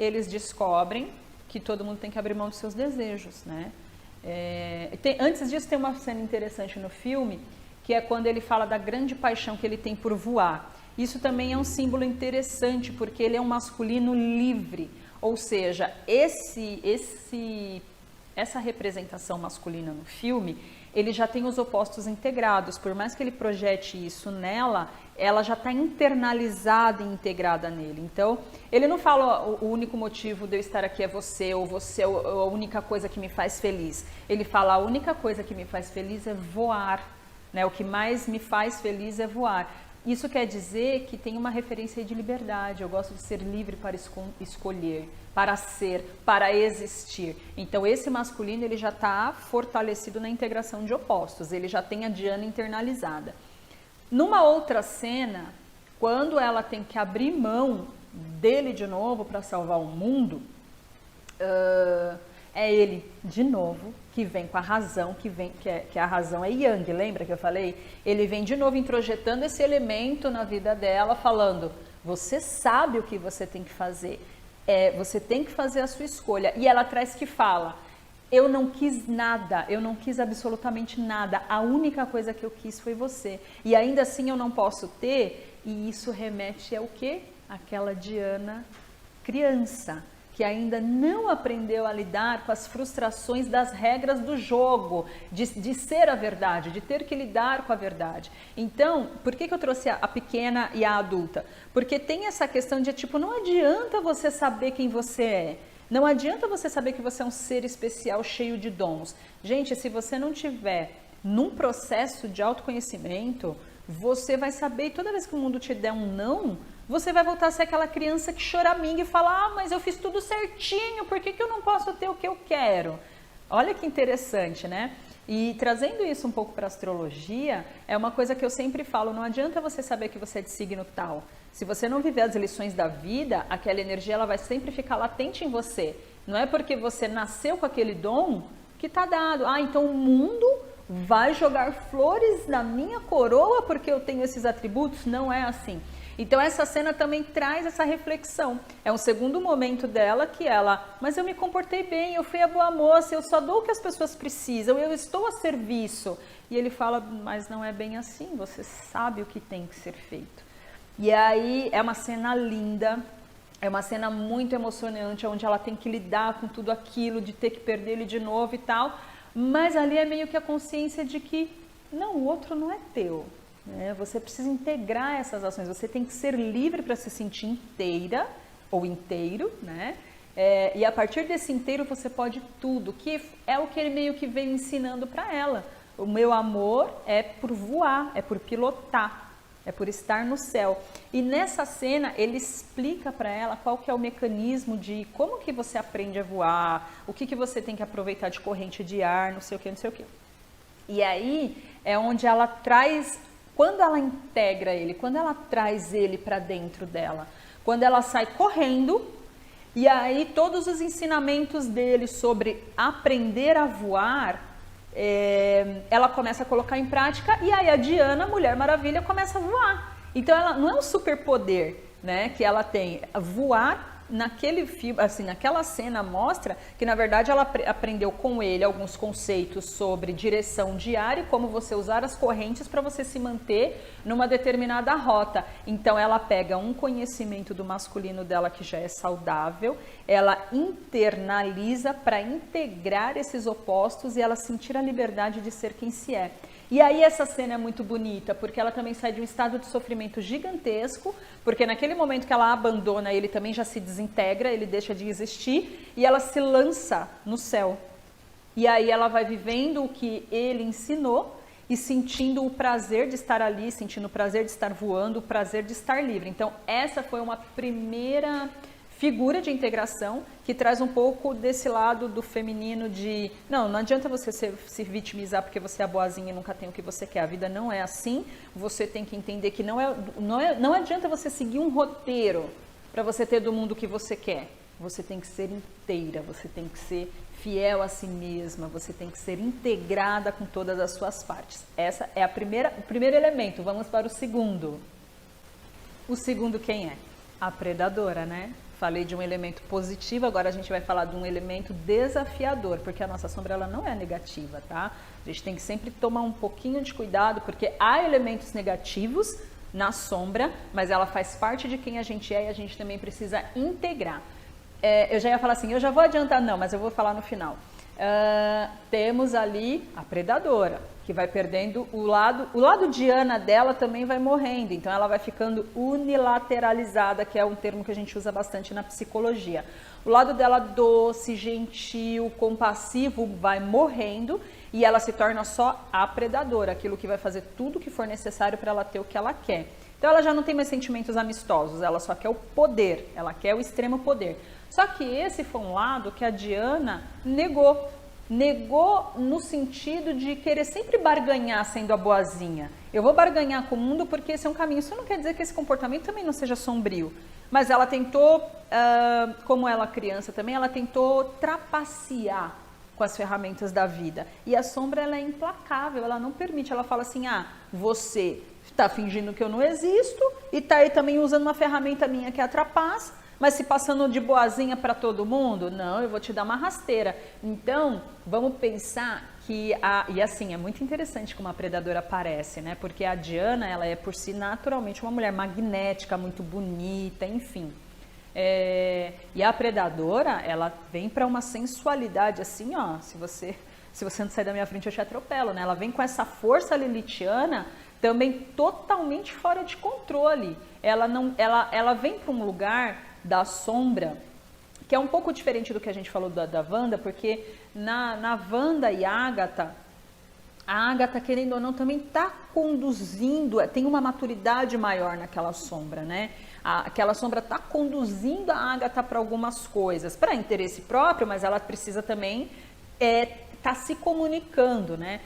eles descobrem que todo mundo tem que abrir mão dos seus desejos, né? Antes disso tem uma cena interessante no filme, que é quando ele fala da grande paixão que ele tem por voar. Isso também é um símbolo interessante, porque ele é um masculino livre, ou seja, essa representação masculina no filme, ele já tem os opostos integrados. Por mais que ele projete isso nela, ela já está internalizada e integrada nele. Então, ele não fala o único motivo de eu estar aqui é você, ou você é a única coisa que me faz feliz. Ele fala, a única coisa que me faz feliz é voar, né? O que mais me faz feliz é voar. Isso quer dizer que tem uma referência de liberdade. Eu gosto de ser livre para escolher, para ser, para existir. Então esse masculino ele já está fortalecido na integração de opostos, ele já tem a Diana internalizada. Numa outra cena, quando ela tem que abrir mão dele de novo para salvar o mundo, é ele de novo que vem com a razão, que a razão é Yang, lembra que eu falei? Ele vem de novo introjetando esse elemento na vida dela, falando, você sabe o que você tem que fazer, você tem que fazer a sua escolha. E ela traz que fala, eu não quis nada, eu não quis absolutamente nada, a única coisa que eu quis foi você. E ainda assim eu não posso ter, e isso remete ao quê? Aquela Diana criança, que ainda não aprendeu a lidar com as frustrações das regras do jogo, de ser a verdade, de ter que lidar com a verdade. Então, por que eu trouxe a pequena e a adulta? Porque tem essa questão de, tipo, não adianta você saber quem você é. Não adianta você saber que você é um ser especial, cheio de dons. Gente, se você não tiver num processo de autoconhecimento, você vai saber, e toda vez que o mundo te der um não, você vai voltar a ser aquela criança que choraminga e fala, mas eu fiz tudo certinho, por que eu não posso ter o que eu quero? Olha que interessante, né? E trazendo isso um pouco para a astrologia, é uma coisa que eu sempre falo, não adianta você saber que você é de signo tal. Se você não viver as lições da vida, aquela energia ela vai sempre ficar latente em você. Não é porque você nasceu com aquele dom que está dado. Então o mundo vai jogar flores na minha coroa porque eu tenho esses atributos? Não é assim. Então essa cena também traz essa reflexão. É um segundo momento dela que ela, mas eu me comportei bem, eu fui a boa moça, eu só dou o que as pessoas precisam, eu estou a serviço. E ele fala, mas não é bem assim, você sabe o que tem que ser feito. E aí é uma cena linda, é uma cena muito emocionante, onde ela tem que lidar com tudo aquilo, de ter que perder ele de novo e tal, mas ali é meio que a consciência de que, não, o outro não é teu. Você precisa integrar essas ações, você tem que ser livre para se sentir inteira ou inteiro, né? E a partir desse inteiro você pode tudo, que é o que ele meio que vem ensinando para ela. O meu amor é por voar, é por pilotar, é por estar no céu. E nessa cena ele explica para ela qual que é o mecanismo de como que você aprende a voar, o que você tem que aproveitar de corrente de ar, não sei o que, não sei o que. E aí é onde ela traz... Quando ela integra ele, quando ela traz ele para dentro dela, quando ela sai correndo, e aí todos os ensinamentos dele sobre aprender a voar, ela começa a colocar em prática, e aí a Diana, Mulher Maravilha, começa a voar. Então ela não é um superpoder, né, que ela tem. Voar naquele filme, assim, naquela cena mostra que na verdade ela aprendeu com ele alguns conceitos sobre direção de ar e como você usar as correntes para você se manter numa determinada rota. Então ela pega um conhecimento do masculino dela que já é saudável, ela internaliza para integrar esses opostos e ela sentir a liberdade de ser quem se é. E aí essa cena é muito bonita, porque ela também sai de um estado de sofrimento gigantesco, porque naquele momento que ela abandona, ele também já se desintegra, ele deixa de existir, e ela se lança no céu. E aí ela vai vivendo o que ele ensinou e sentindo o prazer de estar ali, sentindo o prazer de estar voando, o prazer de estar livre. Então essa foi uma primeira figura de integração que traz um pouco desse lado do feminino de não adianta você se vitimizar porque você é boazinha e nunca tem o que você quer, a vida não é assim, você tem que entender que não adianta você seguir um roteiro para você ter do mundo o que você quer, você tem que ser inteira, você tem que ser fiel a si mesma, você tem que ser integrada com todas as suas partes. Essa é o primeiro elemento. Vamos para o segundo. O segundo quem é? A predadora, né? falei de um elemento positivo, agora a gente vai falar de um elemento desafiador, porque a nossa sombra ela não é negativa, tá? A gente tem que sempre tomar um pouquinho de cuidado, porque há elementos negativos na sombra, mas ela faz parte de quem a gente é e a gente também precisa integrar. Eu já ia falar assim, eu já vou adiantar, não, mas eu vou falar no final. Temos ali a predadora, que vai perdendo o lado Diana dela também vai morrendo, então ela vai ficando unilateralizada, que é um termo que a gente usa bastante na psicologia. O lado dela doce, gentil, compassivo vai morrendo e ela se torna só a predadora, aquilo que vai fazer tudo o que for necessário para ela ter o que ela quer. Então ela já não tem mais sentimentos amistosos, ela só quer o poder, ela quer o extremo poder. Só que esse foi um lado que a Diana negou. Negou no sentido de querer sempre barganhar sendo a boazinha. Eu vou barganhar com o mundo porque esse é um caminho. Isso não quer dizer que esse comportamento também não seja sombrio. Mas ela tentou, como ela criança também, ela tentou trapacear com as ferramentas da vida. E a sombra ela é implacável, ela não permite. Ela fala assim, você está fingindo que eu não existo e está aí também usando uma ferramenta minha que é a trapaça. Mas se passando de boazinha para todo mundo, não, eu vou te dar uma rasteira. Então, vamos pensar que, e assim, é muito interessante como a predadora aparece, né? Porque a Diana, ela é por si naturalmente uma mulher magnética, muito bonita, enfim. E a predadora, ela vem para uma sensualidade assim, ó, se você não sair da minha frente eu te atropelo, né? Ela vem com essa força lilithiana também totalmente fora de controle. Ela vem para um lugar da sombra, que é um pouco diferente do que a gente falou da Wanda, porque na Wanda e a Agatha, querendo ou não, também está conduzindo, tem uma maturidade maior naquela sombra, né? Aquela sombra está conduzindo a Agatha para algumas coisas, para interesse próprio, mas ela precisa também tá se comunicando, né?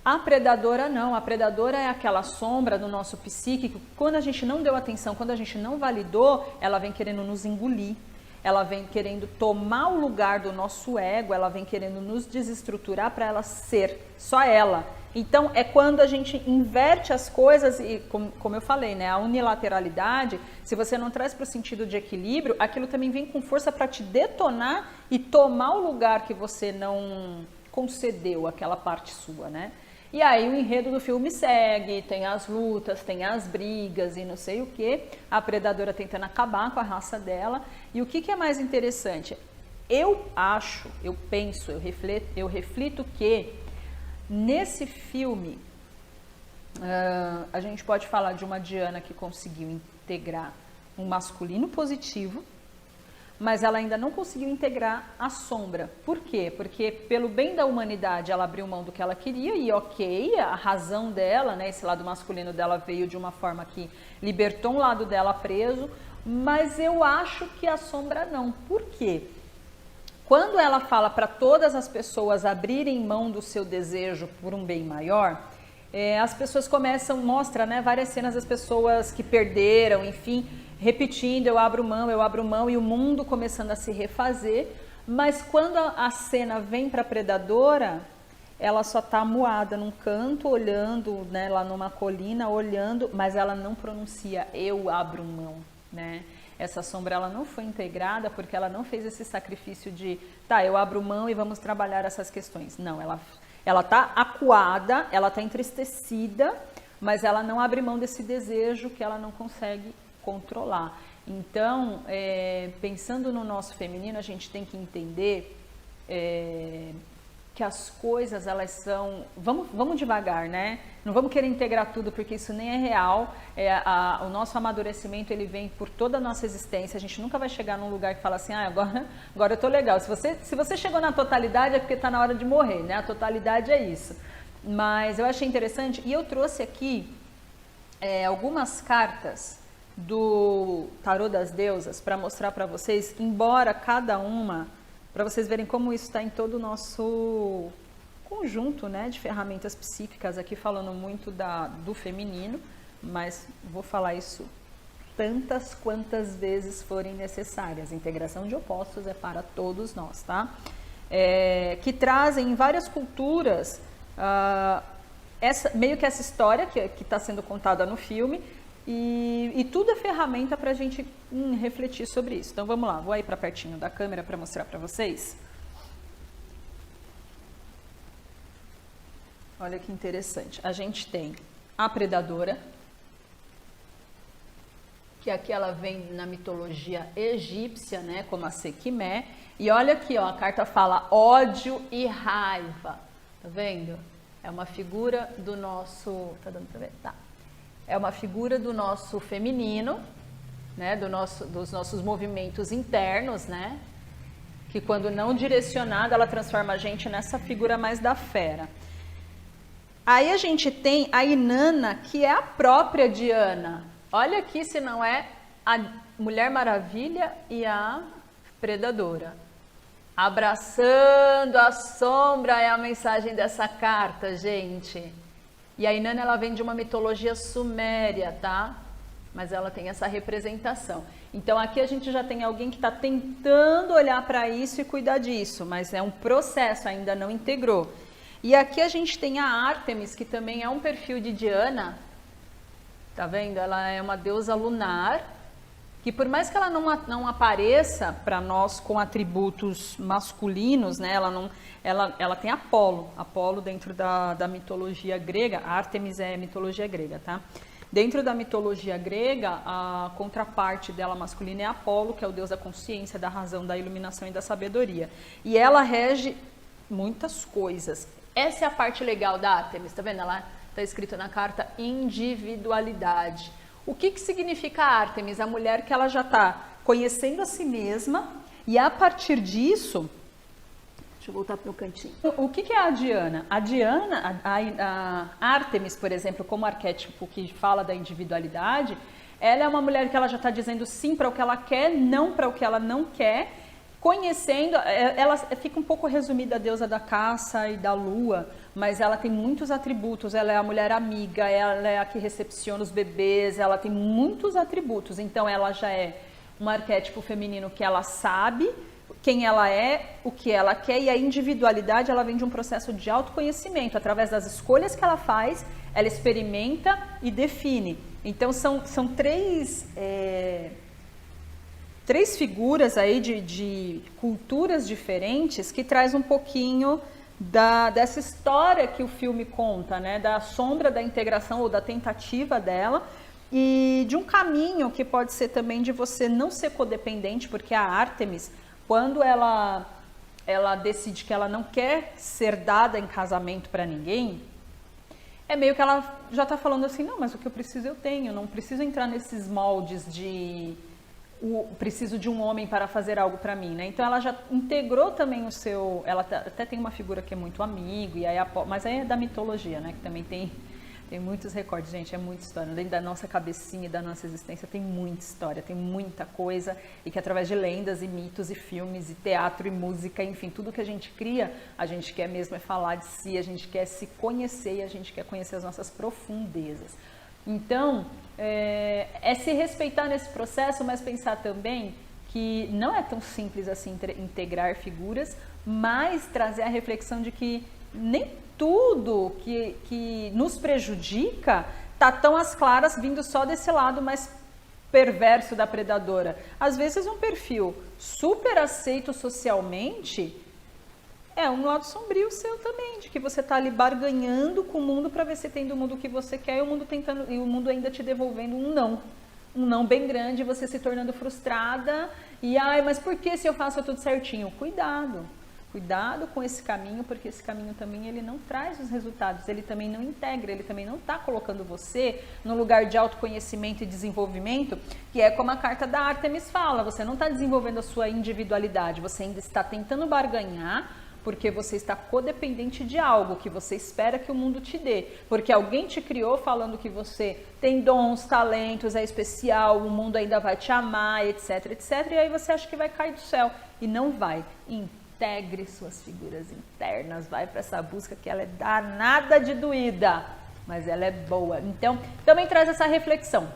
A predadora não, a predadora é aquela sombra do nosso psíquico, quando a gente não deu atenção, quando a gente não validou, ela vem querendo nos engolir, ela vem querendo tomar o lugar do nosso ego, ela vem querendo nos desestruturar para ela ser só ela. Então é quando a gente inverte as coisas e, como eu falei, né, a unilateralidade, se você não traz para o sentido de equilíbrio, aquilo também vem com força para te detonar e tomar o lugar que você não concedeu, aquela parte sua, né? E aí o enredo do filme segue, tem as lutas, tem as brigas e não sei o que, a predadora tentando acabar com a raça dela. E o que é mais interessante? Eu acho, eu penso, eu reflito que nesse filme a gente pode falar de uma Diana que conseguiu integrar um masculino positivo, mas ela ainda não conseguiu integrar a sombra. Por quê? Porque pelo bem da humanidade ela abriu mão do que ela queria e ok, a razão dela, né, esse lado masculino dela veio de uma forma que libertou um lado dela preso, mas eu acho que a sombra não. Por quê? Quando ela fala para todas as pessoas abrirem mão do seu desejo por um bem maior, as pessoas mostra, né, várias cenas das pessoas que perderam, enfim, repetindo, eu abro mão, e o mundo começando a se refazer, mas quando a cena vem para a predadora, ela só está moada num canto, olhando, né, lá numa colina, olhando, mas ela não pronuncia, eu abro mão, né? Essa sombra, ela não foi integrada porque ela não fez esse sacrifício de, eu abro mão e vamos trabalhar essas questões. Não, ela está acuada, ela está entristecida, mas ela não abre mão desse desejo que ela não consegue controlar. Então, pensando no nosso feminino, a gente tem que entender que as coisas, elas são... Vamos devagar, né? Não vamos querer integrar tudo, porque isso nem é real. O nosso amadurecimento, ele vem por toda a nossa existência. A gente nunca vai chegar num lugar que fala assim, agora eu tô legal. Se você chegou na totalidade, é porque tá na hora de morrer, né? A totalidade é isso. Mas eu achei interessante, e eu trouxe aqui algumas cartas do Tarô das Deusas para mostrar para vocês, embora cada uma, para vocês verem como isso está em todo o nosso conjunto, né, de ferramentas psíquicas, aqui falando muito do feminino, mas vou falar isso tantas quantas vezes forem necessárias. A integração de opostos é para todos nós, tá? Que trazem em várias culturas meio que essa história que está sendo contada no filme, E tudo é ferramenta para a gente refletir sobre isso. Então vamos lá, vou aí para pertinho da câmera para mostrar para vocês. Olha que interessante. A gente tem a predadora, que aqui ela vem na mitologia egípcia, né, como a Sekhmet. E olha aqui, ó, a carta fala ódio e raiva. Tá vendo? É uma figura do nosso... Tá dando pra ver? Tá. É uma figura do nosso feminino, né, dos nossos movimentos internos, né? Que quando não direcionada, ela transforma a gente nessa figura mais da fera. Aí a gente tem a Inanna, que é a própria Diana. Olha aqui se não é a Mulher Maravilha e a Predadora. Abraçando a sombra é a mensagem dessa carta, gente. E a Inanna, ela vem de uma mitologia suméria, tá? Mas ela tem essa representação. Então aqui a gente já tem alguém que está tentando olhar para isso e cuidar disso, mas é um processo, ainda não integrou. E aqui a gente tem a Ártemis, que também é um perfil de Diana. Tá vendo? Ela é uma deusa lunar, que por mais que ela não apareça para nós com atributos masculinos, né? Ela tem Apolo dentro da mitologia grega. A Ártemis é mitologia grega, tá? Dentro da mitologia grega, a contraparte dela masculina é Apolo, que é o deus da consciência, da razão, da iluminação e da sabedoria. E ela rege muitas coisas. Essa é a parte legal da Ártemis, tá vendo? Ela está escrito na carta individualidade. O que significa a Ártemis? A mulher que ela já está conhecendo a si mesma e a partir disso... Deixa eu voltar para o cantinho. O que é a Diana? A Diana, a Ártemis, por exemplo, como arquétipo que fala da individualidade, ela é uma mulher que ela já está dizendo sim para o que ela quer, não para o que ela não quer, conhecendo, ela fica um pouco resumida a deusa da caça e da lua, mas ela tem muitos atributos, ela é a mulher amiga, ela é a que recepciona os bebês, ela tem muitos atributos, então ela já é um arquétipo feminino que ela sabe quem ela é, o que ela quer, e a individualidade ela vem de um processo de autoconhecimento, através das escolhas que ela faz, ela experimenta e define. Então são três figuras aí de culturas diferentes que traz um pouquinho dessa história que o filme conta, né? Da sombra da integração ou da tentativa dela e de um caminho que pode ser também de você não ser codependente, porque a Ártemis, quando ela decide que ela não quer ser dada em casamento para ninguém, é meio que ela já está falando assim, não, mas o que eu preciso eu tenho, não preciso entrar nesses moldes de preciso de um homem para fazer algo para mim, né? Então ela já integrou também ela até tem uma figura que é muito amigo, e aí mas aí é da mitologia, né? Que também tem muitos recortes, gente, é muita história. Dentro da nossa cabecinha e da nossa existência tem muita história, tem muita coisa, e que através de lendas e mitos e filmes e teatro e música, enfim, tudo que a gente cria, a gente quer mesmo é falar de si, a gente quer se conhecer e a gente quer conhecer as nossas profundezas. Então, é se respeitar nesse processo, mas pensar também que não é tão simples assim integrar figuras, mas trazer a reflexão de que nem tudo que nos prejudica está tão às claras vindo só desse lado mais perverso da predadora. Às vezes um perfil super aceito socialmente é um lado sombrio seu também, de que você está ali barganhando com o mundo para ver se tem do mundo o que você quer, e o mundo tentando, e o mundo ainda te devolvendo um não bem grande, você se tornando frustrada, e mas por que se eu faço tudo certinho? Cuidado com esse caminho, porque esse caminho também ele não traz os resultados, ele também não integra, ele também não está colocando você no lugar de autoconhecimento e desenvolvimento, que é como a carta da Ártemis fala, você não está desenvolvendo a sua individualidade, você ainda está tentando barganhar, porque você está codependente de algo que você espera que o mundo te dê, porque alguém te criou falando que você tem dons, talentos, é especial, o mundo ainda vai te amar, etc, etc, e aí você acha que vai cair do céu, e não vai. Integre suas figuras internas, vai para essa busca que ela é danada de doída, mas ela é boa. Então, também traz essa reflexão.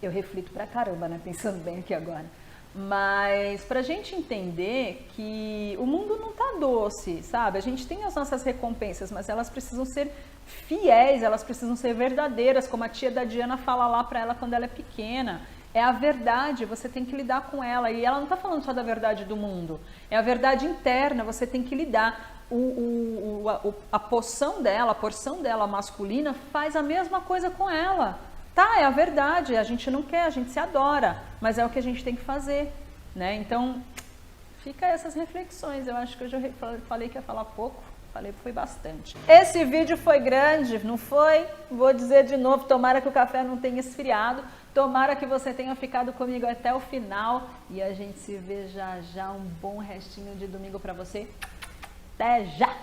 Eu reflito pra caramba, né, pensando bem aqui agora. Mas para a gente entender que o mundo não tá doce, sabe? A gente tem as nossas recompensas, mas elas precisam ser fiéis, elas precisam ser verdadeiras, como a tia da Diana fala lá para ela quando ela é pequena. É a verdade, você tem que lidar com ela. E ela não está falando só da verdade do mundo, é a verdade interna, você tem que lidar. A porção dela masculina faz a mesma coisa com ela. Tá, é a verdade, a gente não quer, a gente se adora, mas é o que a gente tem que fazer, né? Então, fica essas reflexões. Eu acho que eu já falei que ia falar pouco, falei que foi bastante. Esse vídeo foi grande, não foi? Vou dizer de novo, tomara que o café não tenha esfriado, tomara que você tenha ficado comigo até o final e a gente se vê já já. Um bom restinho de domingo para você. Até já!